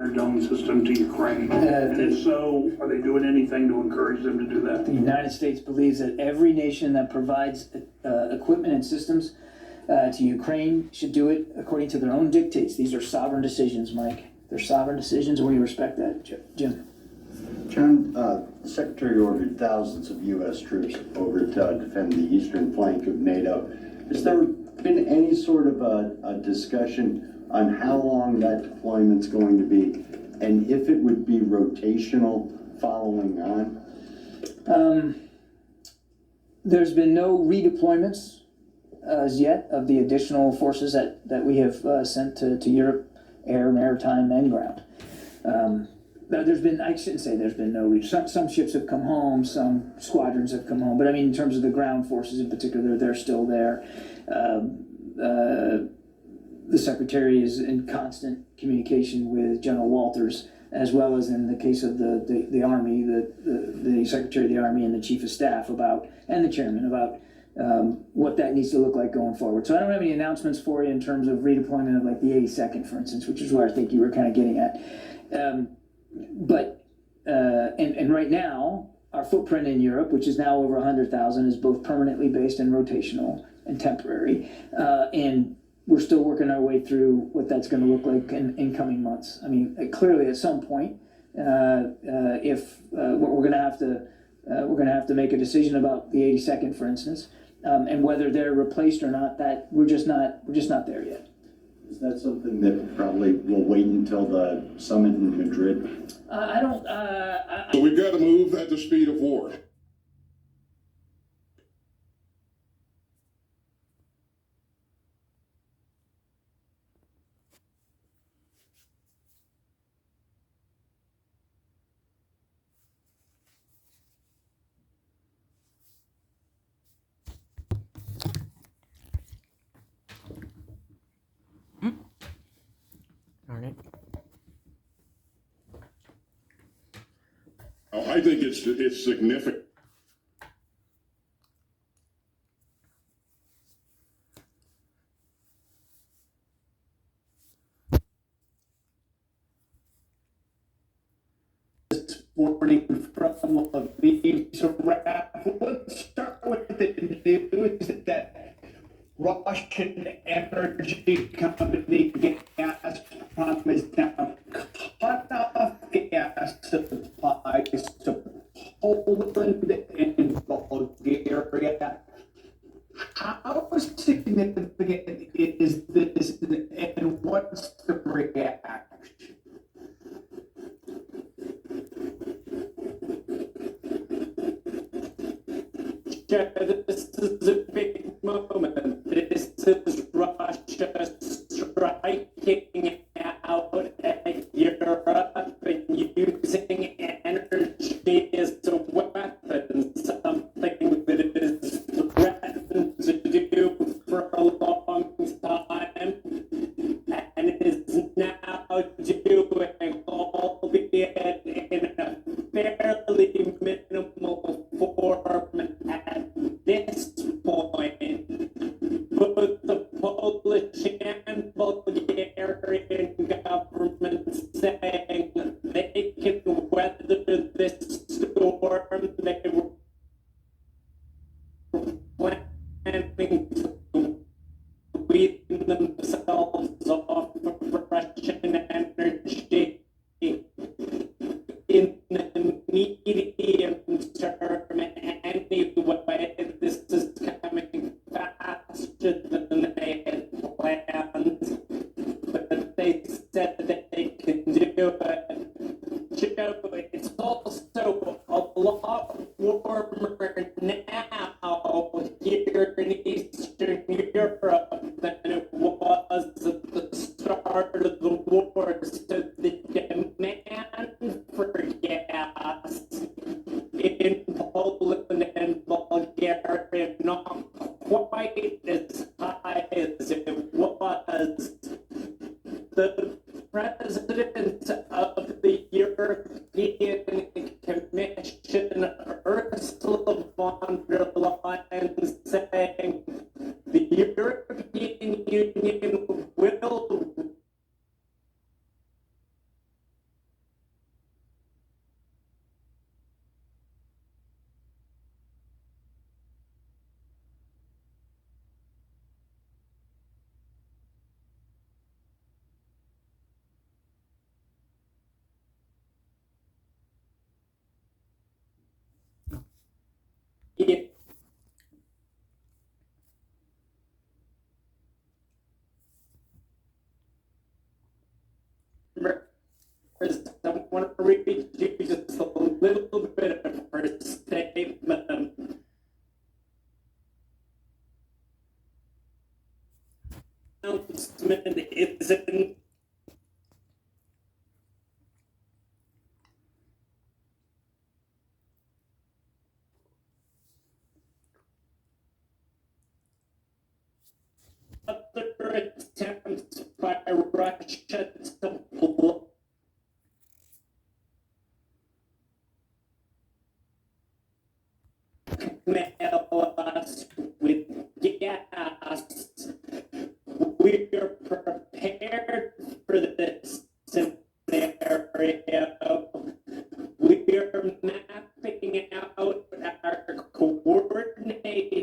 drone system to Ukraine? And if so, are they doing anything to encourage them to do that? The United States believes that every nation that provides equipment and systems to Ukraine should do it according to their own dictates. These are sovereign decisions, Mike. They're sovereign decisions, and we respect that. Jim. John, the Secretary ordered thousands of U.S. troops over to defend the eastern flank of NATO. Has there been any sort of a discussion on how long that deployment's going to be, and if it would be rotational following on? There's been no redeployments as yet of the additional forces that we have sent to Europe, air, maritime, and ground. There's been, I shouldn't say there's been no, some ships have come home, some squadrons have come home, but I mean, in terms of the ground forces in particular, they're still there. The Secretary is in constant communication with General Walters, as well as in the case of the Army, the Secretary of the Army and the Chief of Staff and the Chairman about what that needs to look like going forward. So I don't have any announcements for you in terms of redeployment of like the 82nd, for instance, which is where I think you were kind of getting at. But right now, our footprint in Europe, which is now over 100,000, is both permanently based and rotational and temporary. And we're still working our way through what that's going to look like in coming months. I mean, clearly at some point, if we're going to have to make a decision about the 82nd, for instance, and whether they're replaced or not. That we're just not there yet. Is that something that probably will wait until the summit in Madrid? I don't. So we've got to move at the speed of war. Darn it. I think it's significant. This morning from Leaves Wrap. Let's start with the news that Russian energy company Gazprom is now cut off gas supplies to Poland and Bulgaria. How significant is this, and what's the reaction? This is a big moment. This is Russia striking out at Europe and using energy as a weapon, something that is threatened to do for a long time and is now doing, albeit in a fairly minimal form at this point. Both the Polish and Bulgarian governments saying they can weather this storm. They were planning to wean themselves off of Russian energy in the medium term anyway. This is coming faster than they had planned, but they said that they can do it. Joe, it's also a lot warmer now here in Eastern Europe than it was at the start of the war, so the demand for gas in Poland and Bulgaria not quite as high as it was. The president of the European Commission, Ursula von der Leyen, saying the European Union will read you just a little bit of her statement. Announcement is in other attempts by Russia to blackmail us with gas. We are prepared for this scenario. We are mapping out our coordinated